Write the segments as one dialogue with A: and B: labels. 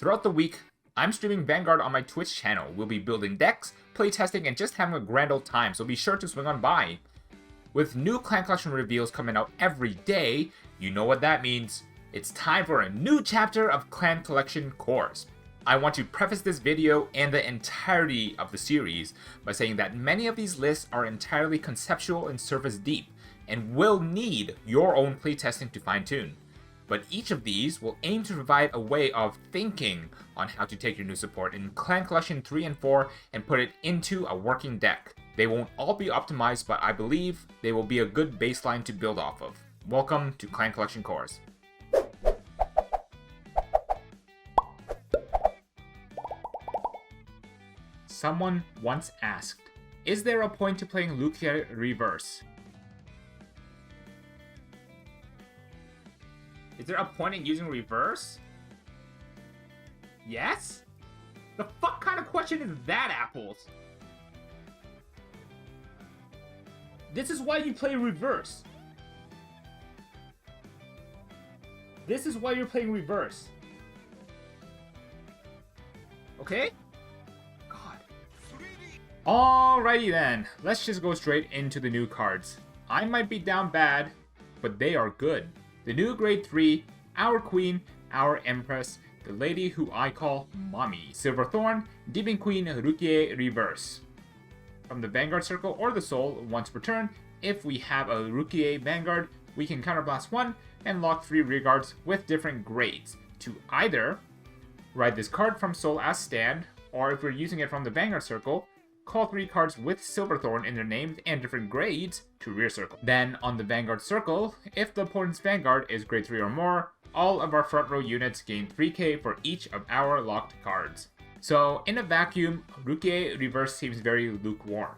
A: Throughout the week, I'm streaming Vanguard on my Twitch channel. We'll be building decks, playtesting, and just having a grand old time, so be sure to swing on by. With new clan collection reveals coming out every day, you know what that means. It's time for a new chapter of clan collection cores. I want to preface this video and the entirety of the series by saying that many of these lists are entirely conceptual and surface deep, and will need your own playtesting to fine-tune. But each of these will aim to provide a way of thinking on how to take your new support in Clan Collection 3 and 4 and put it into a working deck. They won't all be optimized, but I believe they will be a good baseline to build off of. Welcome to Clan Collection Cores. Someone once asked, is there a point to playing Luquier Reverse? Is there a point in using reverse? Yes? The fuck kind of question is that, Apples? This is why you play reverse. This is why you're playing reverse. Okay? God. Alrighty then, let's just go straight into the new cards. I might be down bad, but they are good. The new Grade 3, our Queen, our Empress, the lady who I call Mommy, Silver Thorn, Demon Queen Luquier Reverse. From the Vanguard Circle or the Soul, once per turn, if we have a Luquier Vanguard, we can counterblast 1 and lock 3 rearguards with different grades to either ride this card from Soul as stand, or if we're using it from the Vanguard Circle, call 3 cards with Silverthorn in their names and different grades to rear circle. Then on the Vanguard Circle, if the opponent's Vanguard is grade 3 or more, all of our front row units gain 3k for each of our locked cards. So in a vacuum, Luquier Reverse seems very lukewarm.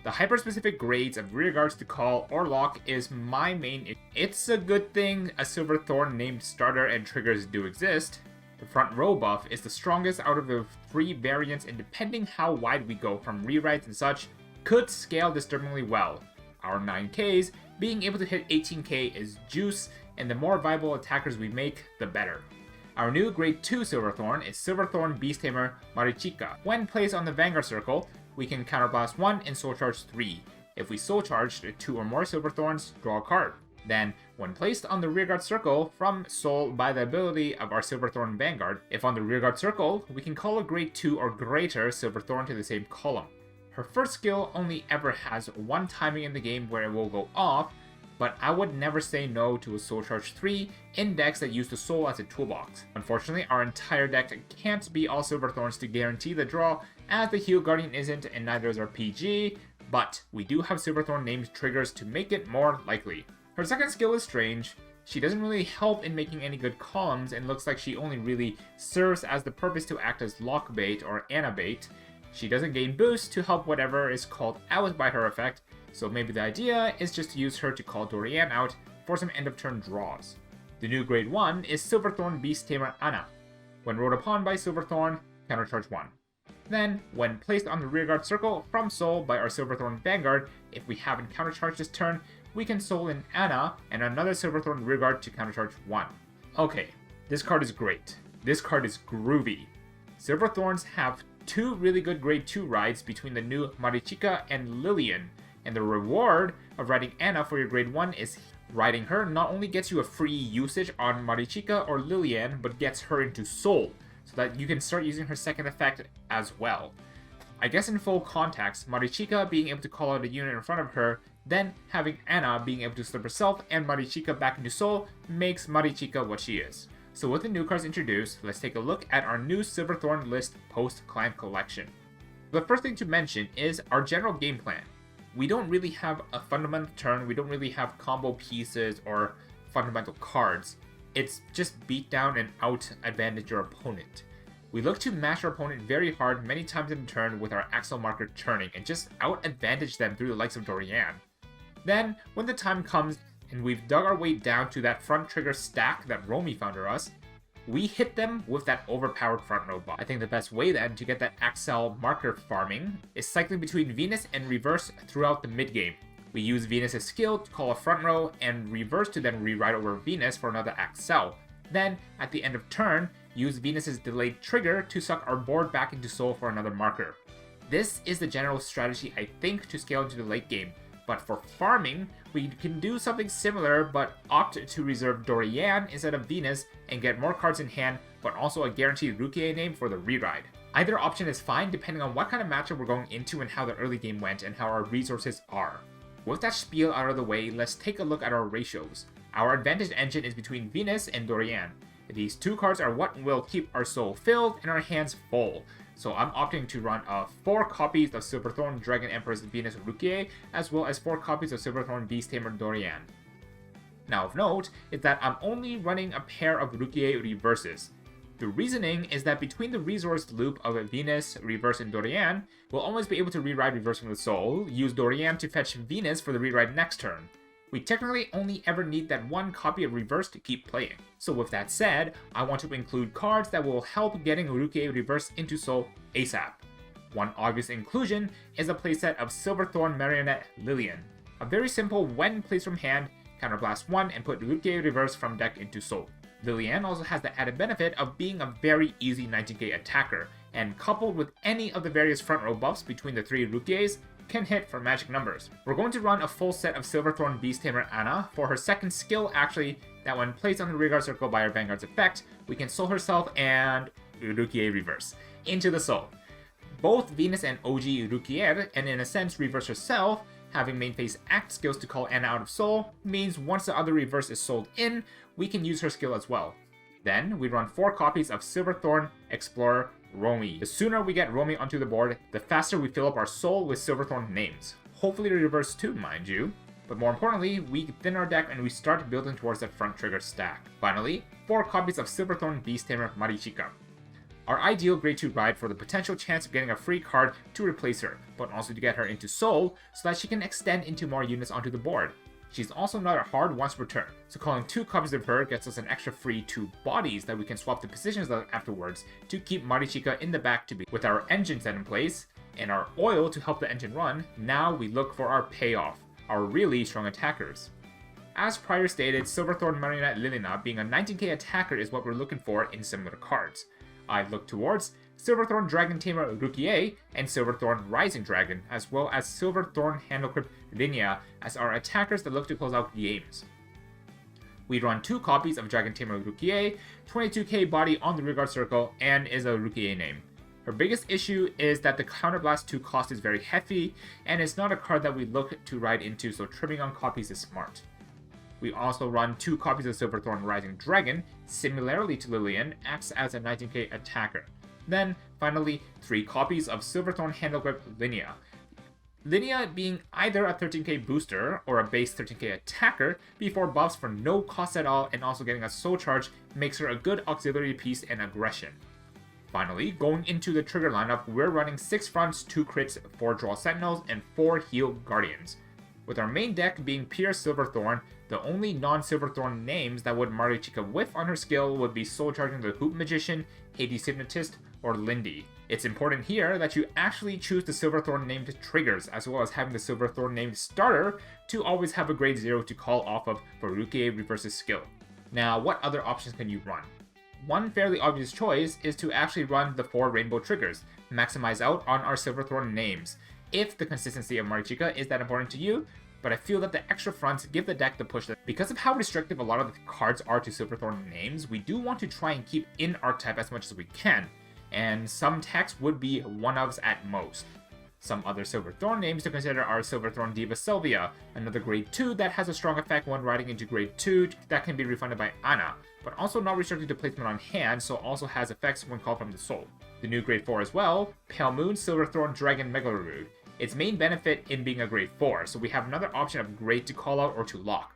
A: The hyper-specific grades of rearguards to call or lock is my main issue. It's a good thing a Silverthorn named starter and triggers do exist. The front row buff is the strongest out of the 3 variants, and depending how wide we go from rewrites and such, could scale disturbingly well. Our 9Ks, being able to hit 18k is juice, and the more viable attackers we make, the better. Our new Grade 2 Silverthorn is Silverthorn Beast Tamer Marichica. When placed on the Vanguard Circle, we can counterblast 1 and soul charge 3. If we soul charge 2 or more Silverthorns, draw a card. Then, when placed on the rearguard circle from Soul by the ability of our Silverthorn Vanguard, if on the rearguard circle, we can call a grade 2 or greater Silverthorn to the same column. Her first skill only ever has one timing in the game where it will go off, but I would never say no to a Soul Charge 3 in decks that use the Soul as a toolbox. Unfortunately, our entire deck can't be all Silverthorns to guarantee the draw, as the Heal Guardian isn't and neither is our PG, but we do have Silverthorn named triggers to make it more likely. Her second skill is strange. She doesn't really help in making any good columns and looks like she only really serves as the purpose to act as lock bait or Anna bait. She doesn't gain boost to help whatever is called out by her effect, so maybe the idea is just to use her to call Dorian out for some end of turn draws. The new Grade 1 is Silverthorn Beast Tamer Anna. When rode upon by Silverthorn, countercharge 1. Then, when placed on the rearguard circle from Soul by our Silverthorn Vanguard, if we haven't countercharged this turn, we can Soul in Anna and another Silverthorn rearguard to countercharge 1. Okay, this card is great. This card is groovy. Silverthorns have 2 really good grade 2 rides between the new Marichica and Lillian, and the reward of riding Anna for your grade 1 is riding her not only gets you a free usage on Marichica or Lillian, but gets her into Soul, so that you can start using her second effect as well. I guess in full context, Marichica being able to call out a unit in front of her, then having Anna being able to slip herself and Marichica back into Soul makes Marichica what she is. So with the new cards introduced, let's take a look at our new Silverthorn list post-clan collection. The first thing to mention is our general game plan. We don't really have a fundamental turn, we don't really have combo pieces or fundamental cards. It's just beat down and out advantage your opponent. We look to mash our opponent very hard many times in a turn with our Accel marker turning and just out advantage them through the likes of Dorian. Then, when the time comes and we've dug our way down to that front trigger stack that Romy found for us, we hit them with that overpowered front row buff. I think the best way then to get that Accel marker farming is cycling between Venus and Reverse throughout the mid game. We use Venus' skill to call a front row and Reverse to then rewrite over Venus for another Accel. Then, at the end of turn, use Venus's delayed trigger to suck our board back into soul for another marker. This is the general strategy I think to scale into the late game, but for farming, we can do something similar but opt to reserve Dorian instead of Venus and get more cards in hand, but also a guaranteed Luquier name for the reride. Either option is fine depending on what kind of matchup we're going into and how the early game went and how our resources are. With that spiel out of the way, let's take a look at our ratios. Our advantage engine is between Venus and Dorian. These two cards are what will keep our soul filled and our hands full. So I'm opting to run 4 copies of Silverthorn Dragon Empress Venus Luquier, as well as 4 copies of Silverthorn Beast Tamer Dorian. Now of note is that I'm only running a pair of Luquier Reverses. The reasoning is that between the resource loop of Venus, Reverse, and Dorian, we'll always be able to reride Reversing the Soul, use Dorian to fetch Venus for the reride next turn. We technically only ever need that one copy of Reverse to keep playing. So with that said, I want to include cards that will help getting Luquier Reverse into Soul ASAP. One obvious inclusion is a playset of Silverthorn Marionette Lillian. A very simple when placed from hand, counterblast 1 and put Luquier Reverse from deck into Soul. Lillian also has the added benefit of being a very easy 19k attacker, and coupled with any of the various front row buffs between the 3 Luquiers, can hit for magic numbers. We're going to run a full set of Silverthorn Beast Tamer Anna for her second skill actually, that when placed on the rearguard circle by her Vanguard's effect, we can soul herself and Luquier Reverse into the soul. Both Venus and OG Luquier, and in a sense Reverse herself, having main phase act skills to call Anna out of soul, means once the other Reverse is sold in, we can use her skill as well. Then we run 4 copies of Silverthorn Explorer Romy. The sooner we get Romy onto the board, the faster we fill up our soul with Silverthorn names. Hopefully Reverse too, mind you. But more importantly, we thin our deck and we start building towards that front trigger stack. Finally, 4 copies of Silverthorn Beast Tamer Marichika. Our ideal grade 2 ride for the potential chance of getting a free card to replace her, but also to get her into soul so that she can extend into more units onto the board. She's also not a hard once per turn, so calling 2 copies of her gets us an extra free 2 bodies that we can swap the positions of afterwards to keep Marichika in the back to be. With our engine set in place, and our oil to help the engine run, now we look for our payoff, our really strong attackers. As prior stated, Silverthorn Marionette Lilina being a 19k attacker is what we're looking for in similar cards. I look towards Silverthorn Dragon Tamer Luquier and Silverthorn Rising Dragon, as well as Silverthorn Handlecrypt Linnea as our attackers that look to close out games. We run 2 copies of Dragon Tamer Luquier, 22k body on the rearguard circle, and is a Luquier name. Her biggest issue is that the Counterblast 2 cost is very hefty, and it's not a card that we look to ride into, so trimming on copies is smart. We also run 2 copies of Silverthorn Rising Dragon, similarly to Lillian, acts as a 19k attacker. Then, finally, 3 copies of Silverthorn Handlecrypt Linnea. Linnea being either a 13k booster or a base 13k attacker before buffs for no cost at all, and also getting a soul charge makes her a good auxiliary piece and aggression. Finally, going into the trigger lineup, we're running 6 fronts, 2 crits, 4 draw sentinels, and 4 heal guardians. With our main deck being pure Silverthorn, the only non-Silverthorn names that would Marichika whiff on her skill would be soul charging the Hoop Magician, Hades Hypnotist, or Lindy. It's important here that you actually choose the Silverthorn named triggers, as well as having the Silverthorn named starter to always have a grade 0 to call off of for Luquier Reverse's skill. Now, what other options can you run? One fairly obvious choice is to actually run the 4 rainbow triggers, maximize out on our Silverthorn names, if the consistency of Marichika is that important to you, but I feel that the extra fronts give the deck the push that because of how restrictive a lot of the cards are to Silverthorn names, we do want to try and keep in archetype as much as we can, and some text would be one-ofs at most. Some other Silverthorn names to consider are Silverthorn Diva Sylvia, another grade 2 that has a strong effect when riding into grade 2 that can be refunded by Anna, but also not restricted to placement on hand, so also has effects when called from the soul. The new grade 4 as well, Pale Moon Silverthorn Dragon Megalorude. Its main benefit in being a grade 4, so we have another option of grade to call out or to lock.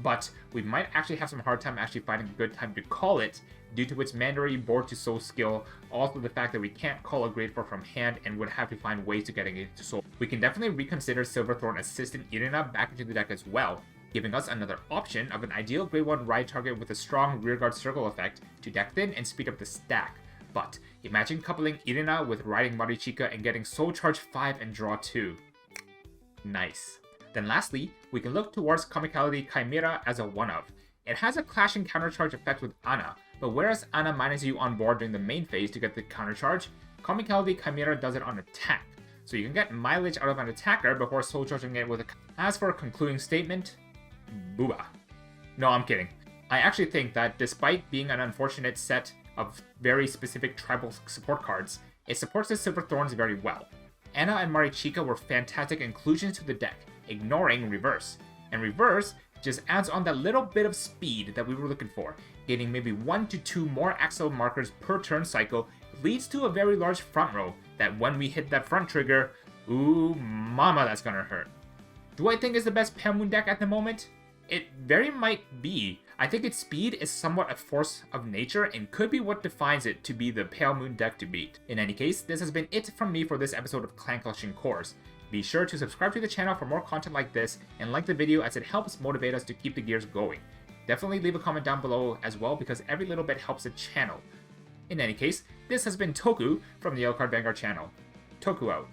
A: But we might actually have some hard time actually finding a good time to call it due to its mandatory board to soul skill, also the fact that we can't call a grade 4 from hand and would have to find ways to getting it to soul. We can definitely reconsider Silverthorn Assistant Irina back into the deck as well, giving us another option of an ideal grade 1 ride target with a strong rearguard circle effect to deck thin and speed up the stack. But imagine coupling Irina with riding Marichika and getting Soul Charge 5 and draw 2. Nice. Then lastly, we can look towards Comicality Chimera as a one-of. It has a clash and countercharge effect with Anna, but whereas Ana mines you on board during the main phase to get the counter charge, Comicality Chimera does it on attack, so you can get mileage out of an attacker before soul charging it with a... As for a concluding statement, booba. No, I'm kidding. I actually think that despite being an unfortunate set of very specific tribal support cards, it supports the Silver Thorns very well. Ana and Marichika were fantastic inclusions to the deck, ignoring Reverse. And Reverse just adds on that little bit of speed that we were looking for, gaining maybe 1 to 2 more Accel markers per turn cycle leads to a very large front row that when we hit that front trigger, ooh mama, that's gonna hurt. Do I think it's the best Pale Moon deck at the moment? It very might be. I think its speed is somewhat a force of nature and could be what defines it to be the Pale Moon deck to beat. In any case, this has been it from me for this episode of Clan Collection Cores. Be sure to subscribe to the channel for more content like this and like the video as it helps motivate us to keep the gears going. Definitely leave a comment down below as well because every little bit helps the channel. In any case, this has been Toku from the YellowCard Vanguard channel. Toku out.